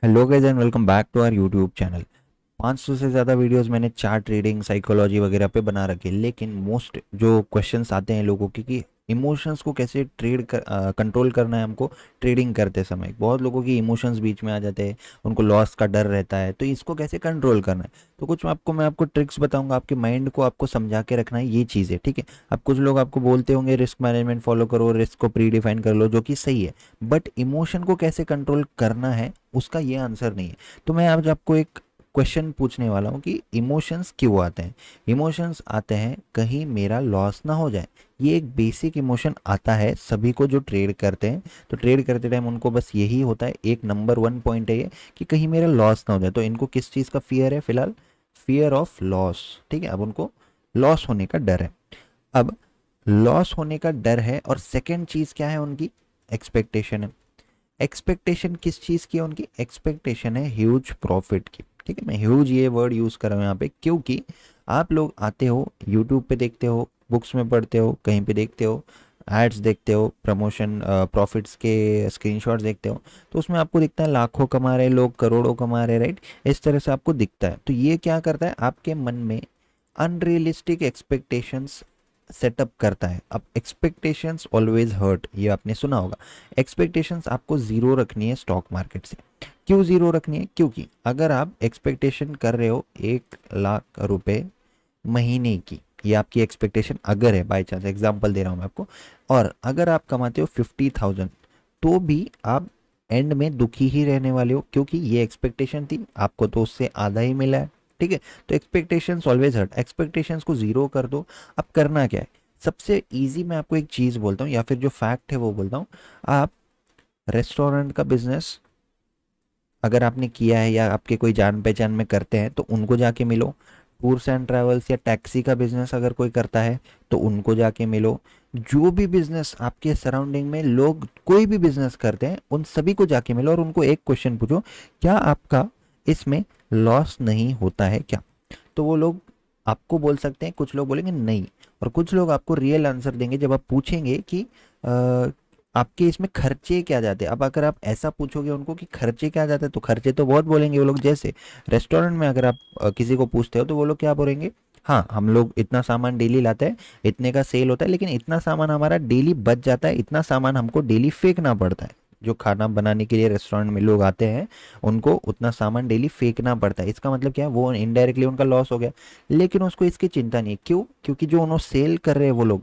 Hello guys and welcome back to our YouTube channel. 500 से ज़्यादा videos मैंने chart trading psychology वगैरह पे बना रखे, लेकिन मोस्ट जो क्वेश्चंस आते हैं लोगों के कि इमोशंस को कैसे कंट्रोल करना है हमको ट्रेडिंग करते समय। बहुत लोगों की इमोशंस बीच में आ जाते हैं, उनको लॉस का डर रहता है, तो इसको कैसे कंट्रोल करना है। तो कुछ मैं आपको ट्रिक्स बताऊंगा, आपके माइंड को आपको समझा के रखना है ये चीज़ें, ठीक है। अब कुछ लोग आपको बोलते होंगे रिस्क मैनेजमेंट फॉलो करो, रिस्क को प्री डिफाइन कर लो, जो कि सही है, बट इमोशन को कैसे कंट्रोल करना है उसका ये आंसर नहीं है। तो मैं आज आपको एक क्वेश्चन पूछने वाला हूँ कि इमोशंस क्यों आते हैं। इमोशंस आते हैं कहीं मेरा लॉस ना हो जाए। ये एक बेसिक इमोशन आता है सभी को जो ट्रेड करते हैं। तो ट्रेड करते टाइम उनको बस यही होता है, एक नंबर वन पॉइंट है ये कि कहीं मेरा लॉस ना हो जाए। तो इनको किस चीज़ का फियर है फिलहाल? फियर ऑफ लॉस, ठीक है। अब उनको लॉस होने का डर है। अब लॉस होने का डर है और सेकेंड चीज़ क्या है उनकी? एक्सपेक्टेशन है। एक्सपेक्टेशन किस चीज़ की है उनकी? एक्सपेक्टेशन है ह्यूज प्रॉफिट की, ठीक है। मैं ह्यूज ये वर्ड यूज़ कर रहा हूँ यहाँ पे क्योंकि आप लोग आते हो यूट्यूब पे, देखते हो, बुक्स में पढ़ते हो, कहीं पे देखते हो, एड्स देखते हो, प्रमोशन प्रॉफिट्स के स्क्रीनशॉट्स देखते हो, तो उसमें आपको दिखता है लाखों कमा रहे लोग, करोड़ों कमा रहे, राइट। इस तरह से आपको दिखता है। तो ये क्या करता है? आपके मन में अनरियलिस्टिक एक्सपेक्टेशंस सेटअप करता है। अब एक्सपेक्टेशंस ऑलवेज हर्ट, ये आपने सुना होगा। एक्सपेक्टेशंस आपको ज़ीरो रखनी है स्टॉक मार्केट से। क्यों ज़ीरो रखनी है? क्योंकि अगर आप एक्सपेक्टेशन कर रहे हो 1 लाख रुपए महीने की, ये आपकी एक्सपेक्टेशन अगर है, बाई चांस एग्जाम्पल दे रहा हूँ मैं आपको, और अगर आप कमाते हो 50,000, तो भी आप एंड में दुखी ही रहने वाले हो क्योंकि ये एक्सपेक्टेशन थी, आपको तो उससे आधा ही मिला है, ठीक है। तो एक्सपेक्टेशंस ऑलवेज हर्ट, एक्सपेक्टेशंस को ज़ीरो कर दो। अब करना क्या है? सबसे इजी मैं आपको एक चीज़ बोलता हूँ या फिर जो फैक्ट है वो बोलता हूँ। आप रेस्टोरेंट का बिजनेस अगर आपने किया है या आपके कोई जान पहचान में करते हैं तो उनको जाके मिलो। टूर्स एंड ट्रैवल्स या टैक्सी का बिजनेस अगर कोई करता है तो उनको जाके मिलो। जो भी बिजनेस आपके सराउंडिंग में लोग कोई भी बिजनेस करते हैं उन सभी को जाके मिलो और उनको एक क्वेश्चन पूछो, क्या आपका इसमें लॉस नहीं होता है क्या? तो वो लोग आपको बोल सकते हैं, कुछ लोग बोलेंगे नहीं, और कुछ लोग आपको रियल आंसर देंगे जब आप पूछेंगे कि आपके इसमें खर्चे क्या जाते हैं। अब अगर आप ऐसा पूछोगे उनको कि खर्चे क्या जाते हैं, तो खर्चे तो बहुत बोलेंगे वो लोग। जैसे रेस्टोरेंट में अगर आप किसी को पूछते हो तो वो लोग क्या बोलेंगे? हाँ, हम लोग इतना सामान डेली लाते हैं, इतने का सेल होता है, लेकिन इतना सामान हमारा डेली बच जाता है, इतना सामान हमको डेली फेंकना पड़ता है। जो खाना बनाने के लिए रेस्टोरेंट में लोग आते हैं उनको उतना सामान डेली फेंकना पड़ता है। इसका मतलब क्या है? वो इनडायरेक्टली उनका लॉस हो गया, लेकिन उसको इसकी चिंता नहीं है। क्यों? क्योंकि जो उन्होंने सेल कर रहे हैं वो लोग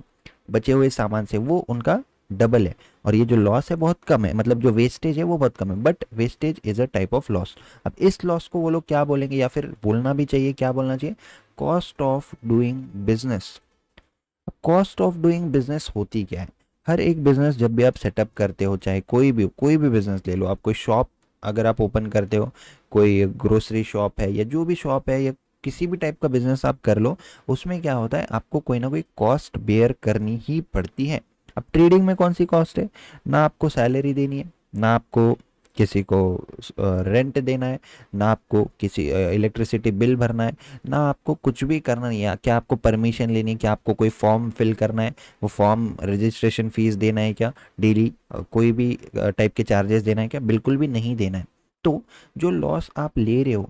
बचे हुए सामान से, वो उनका डबल है। और ये जो लॉस है बहुत कम है, मतलब जो वेस्टेज है वो बहुत कम है, but wastage is a type of loss. अब इस लॉस को वो लोग क्या बोलेंगे, या फिर बोलना भी चाहिए, क्या बोलना चाहिए? Cost of doing business. Cost of doing business होती क्या है? हर एक बिजनेस जब भी आप सेटअप करते हो, चाहे कोई भी बिजनेस ले लो, आप कोई शॉप अगर आप ओपन करते हो, कोई ग्रोसरी शॉप है या जो भी शॉप है या किसी भी टाइप का बिजनेस आप कर लो, उसमें क्या होता है? आपको कोई ना कोई कॉस्ट बेयर करनी ही पड़ती है। अब ट्रेडिंग में कौन सी कॉस्ट है? ना आपको सैलरी देनी है, ना आपको किसी को रेंट देना है, ना आपको किसी इलेक्ट्रिसिटी बिल भरना है, ना आपको कुछ भी करना नहीं है। क्या आपको परमिशन लेनी है? क्या आपको कोई फॉर्म फिल करना है? वो फॉर्म रजिस्ट्रेशन फीस देना है क्या डेली? कोई भी टाइप के चार्जेस देना है क्या? बिल्कुल भी नहीं देना है। तो जो लॉस आप ले रहे हो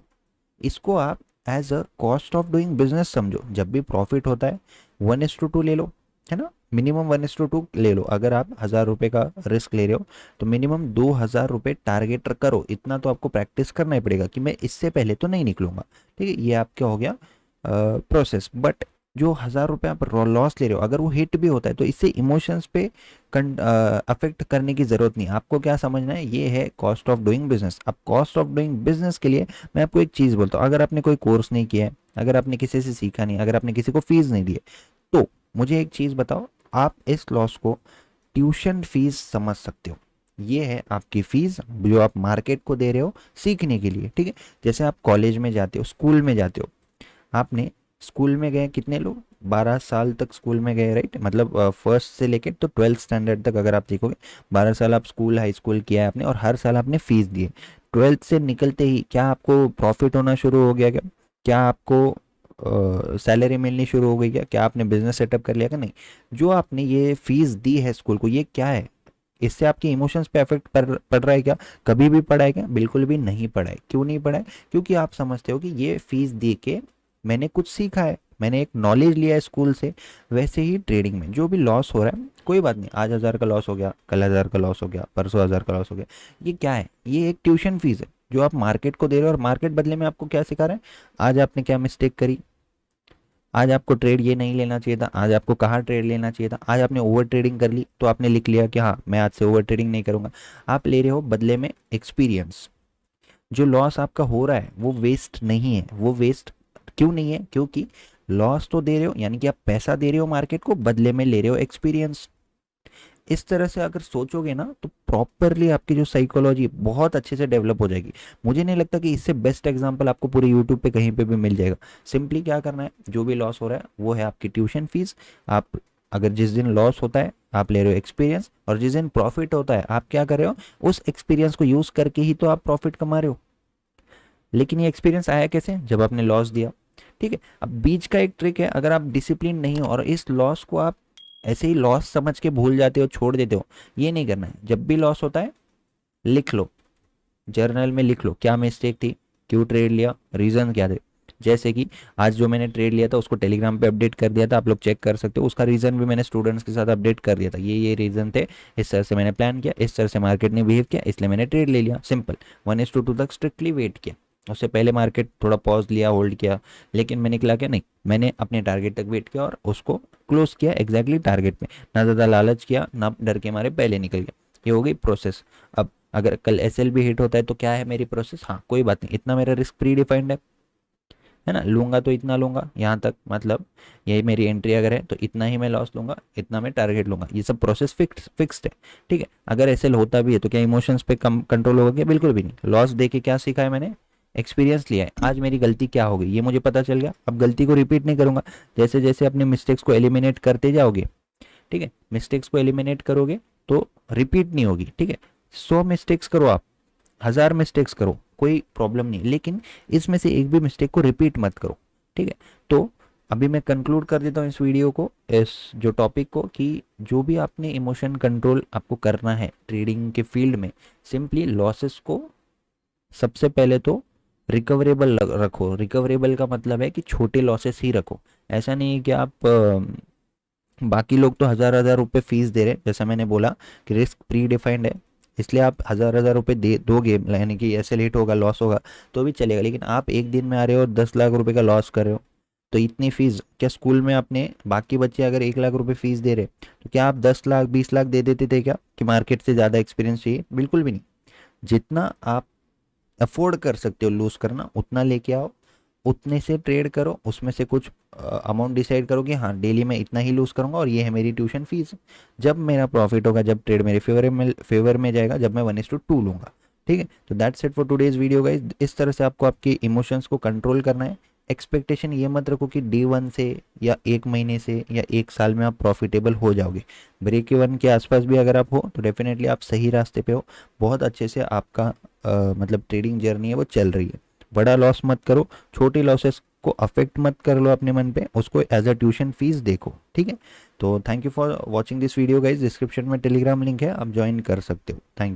इसको आप as a cost of doing business समझो। जब भी प्रॉफिट होता है 1:2 ले लो, है ना। मिनिमम 1:2 ले लो। अगर आप 1,000 रुपए का रिस्क ले रहे हो तो मिनिमम 2,000 रुपए टारगेट करो। इतना तो आपको प्रैक्टिस करना ही पड़ेगा कि मैं इससे पहले तो नहीं निकलूंगा, ठीक है। ये आपका हो गया प्रोसेस। बट जो 1,000 रुपये आप लॉस ले रहे हो, अगर वो हिट भी होता है तो इससे इमोशंस पे अफेक्ट करने की ज़रूरत नहीं। आपको क्या समझना है? ये है कॉस्ट ऑफ डूइंग बिजनेस। अब कॉस्ट ऑफ डूइंग बिजनेस के लिए मैं आपको एक चीज़ बोलता हूँ, अगर आपने कोई कोर्स नहीं किया है, अगर आपने किसी से सीखा नहीं, अगर आपने किसी को फीस नहीं दी है, तो मुझे एक चीज़ बताओ, आप इस लॉस को ट्यूशन फीस समझ सकते हो। ये है आपकी फीस जो आप मार्केट को दे रहे हो सीखने के लिए, ठीक है। जैसे आप कॉलेज में जाते हो, स्कूल में जाते हो, आपने स्कूल में गए कितने लोग? 12 साल तक स्कूल में गए, राइट। मतलब फर्स्ट से लेके तो 12th स्टैंडर्ड तक अगर आप सीखोगे, 12 साल आप स्कूल हाई स्कूल किया है आपने और हर साल आपने फीस दी है। 12th से निकलते ही क्या आपको प्रॉफिट होना शुरू हो गया क्या? क्या आपको सैलरी मिलनी शुरू हो गई क्या? क्या आपने बिजनेस सेटअप कर लिया क्या? नहीं। जो आपने ये फीस दी है स्कूल को, ये क्या है? इससे आपके इमोशंस पे इफेक्ट पड़ रहा है क्या? कभी भी पड़ा है क्या? बिल्कुल भी नहीं पड़ा है। क्यों नहीं पड़ा है? क्योंकि आप समझते हो कि ये फीस दे के मैंने कुछ सीखा है, मैंने एक नॉलेज लिया है स्कूल से। वैसे ही ट्रेडिंग में जो भी लॉस हो रहा है, कोई बात नहीं, आज 1000 का लॉस हो गया, कल 1000 का लॉस हो गया, परसों 1000 का लॉस हो गया, ये क्या है? ये एक ट्यूशन फीस है जो आप मार्केट को दे रहे हो, और मार्केट बदले में आपको क्या सिखा रहा है? आज आपने क्या मिस्टेक करी, आज आपको ट्रेड ये नहीं लेना चाहिए था, आज आपको कहाँ ट्रेड लेना चाहिए था, आज आपने ओवर ट्रेडिंग कर ली तो आपने लिख लिया कि हाँ मैं आज से ओवर ट्रेडिंग नहीं करूँगा। आप ले रहे हो बदले में एक्सपीरियंस। जो लॉस आपका हो रहा है वो वेस्ट नहीं है। वो वेस्ट क्यों नहीं है? क्योंकि लॉस तो दे रहे हो, यानी कि आप पैसा दे रहे हो मार्केट को, बदले में ले रहे हो एक्सपीरियंस। इस तरह से अगर सोचोगे ना तो प्रॉपरली आपकी जो साइकोलॉजी बहुत अच्छे से डेवलप हो जाएगी। मुझे नहीं लगता कि इससे बेस्ट एग्जांपल आपको पूरे यूट्यूब पे कहीं पे भी मिल जाएगा। सिंपली क्या करना है, जो भी लॉस हो रहा है वो है आपकी ट्यूशन फीस। आप अगर जिस दिन लॉस होता है आप ले रहे हो एक्सपीरियंस, और जिस दिन प्रॉफिट होता है आप क्या कर रहे हो, उस एक्सपीरियंस को यूज करके ही तो आप प्रॉफिट कमा रहे हो। लेकिन ये एक्सपीरियंस आया कैसे? जब आपने लॉस दिया। ठीक है, अब बीच का एक ट्रिक है, अगर आप डिसिप्लिन नहीं हो और इस लॉस को आप ऐसे ही लॉस समझ के भूल जाते हो, छोड़ देते हो, ये नहीं करना है। जब भी लॉस होता है लिख लो, जर्नल में लिख लो क्या मिस्टेक थी, क्यों ट्रेड लिया, रीज़न क्या थे। जैसे कि आज जो मैंने ट्रेड लिया था उसको टेलीग्राम पे अपडेट कर दिया था, आप लोग चेक कर सकते हो। उसका रीज़न भी मैंने स्टूडेंट्स के साथ अपडेट कर दिया था, ये रीज़न थे, इस तरह से मैंने प्लान किया, इस तरह से मार्केट ने बिहेव किया, इसलिए मैंने ट्रेड ले लिया। सिंपल 1:2 तक स्ट्रिक्टली वेट किया। उससे पहले मार्केट थोड़ा पॉज लिया, होल्ड किया, लेकिन मैं निकला क्या? नहीं, मैंने अपने टारगेट तक वेट किया और उसको क्लोज किया एग्जैक्टली टारगेट में। ना ज़्यादा लालच किया, ना डर के मारे पहले निकल गया। ये हो गई प्रोसेस। अब अगर कल एसएल भी हिट होता है तो क्या है मेरी प्रोसेस? हाँ कोई बात नहीं, इतना मेरा रिस्क प्री डिफाइंड है ना, लूंगा तो इतना लूंगा यहाँ तक, मतलब यही मेरी एंट्री अगर है तो इतना ही मैं लॉस लूंगा, इतना मैं टारगेट लूंगा। ये सब प्रोसेस फिक्स्ड है। ठीक है, अगर एसएल होता भी है तो क्या इमोशंस पे कम कंट्रोल होगा क्या? बिल्कुल भी नहीं। लॉस देके क्या सीखा है मैंने? एक्सपीरियंस लिया है। आज मेरी गलती क्या हो गई ये मुझे पता चल गया, अब गलती को रिपीट नहीं करूंगा। जैसे जैसे अपने मिस्टेक्स को एलिमिनेट करते जाओगे, ठीक है, मिस्टेक्स को एलिमिनेट करोगे तो रिपीट नहीं होगी। ठीक है, 100 मिस्टेक्स करो आप, 1000 मिस्टेक्स करो, कोई प्रॉब्लम नहीं, लेकिन इसमें से एक भी मिस्टेक को रिपीट मत करो। ठीक है, तो अभी मैं कंक्लूड कर देता हूँ इस वीडियो को, इस जो टॉपिक को, कि जो भी आपने इमोशन कंट्रोल आपको करना है ट्रेडिंग के फील्ड में, सिंपली लॉसेस को सबसे पहले तो रिकवरेबल रखो। रिकवरेबल का मतलब है कि छोटे लॉसेस ही रखो। ऐसा नहीं है कि आप बाकी लोग तो 1000 रुपये फीस दे रहे हैं, जैसा मैंने बोला कि रिस्क प्री डिफाइंड है, इसलिए आप 1000 रुपये दे दोगे, यानी कि ऐसे लेट होगा, लॉस होगा तो भी चलेगा। लेकिन आप एक दिन में आ रहे हो 10 लाख रुपए का लॉस कर रहे हो, तो इतनी फीस क्या स्कूल में आपने, बाकी बच्चे अगर 1 लाख रुपए फीस दे रहे तो क्या आप 10 लाख 20 लाख दे देते थे क्या, कि मार्केट से ज़्यादा एक्सपीरियंस चाहिए? बिल्कुल भी नहीं। जितना आप अफोर्ड कर सकते हो लूज़ करना उतना लेके आओ, उतने से ट्रेड करो, उसमें से कुछ अमाउंट डिसाइड करो कि हाँ डेली मैं इतना ही लूज़ करूंगा और ये है मेरी ट्यूशन फीस। जब मेरा प्रॉफिट होगा, जब ट्रेड मेरे फेवर में जाएगा, जब मैं 1:2 लूँगा। ठीक है, तो that's it for today's video guys. इस तरह से आपको आपके इमोशंस को कंट्रोल करना है। एक्सपेक्टेशन ये मत रखो कि डे 1 से या 1 महीने से या 1 साल में आप प्रॉफिटेबल हो जाओगे। ब्रेक इवन के आसपास भी अगर आप हो तो डेफिनेटली आप सही रास्ते पे हो, बहुत अच्छे से आपका मतलब ट्रेडिंग जर्नी है वो चल रही है। बड़ा लॉस मत करो, छोटे लॉसेस को अफेक्ट मत कर लो अपने मन पे, उसको एज अ ट्यूशन फीस देखो। ठीक है, तो thank you for watching this video guys. Description में टेलीग्राम लिंक है, आप ज्वाइन कर सकते हो। थैंक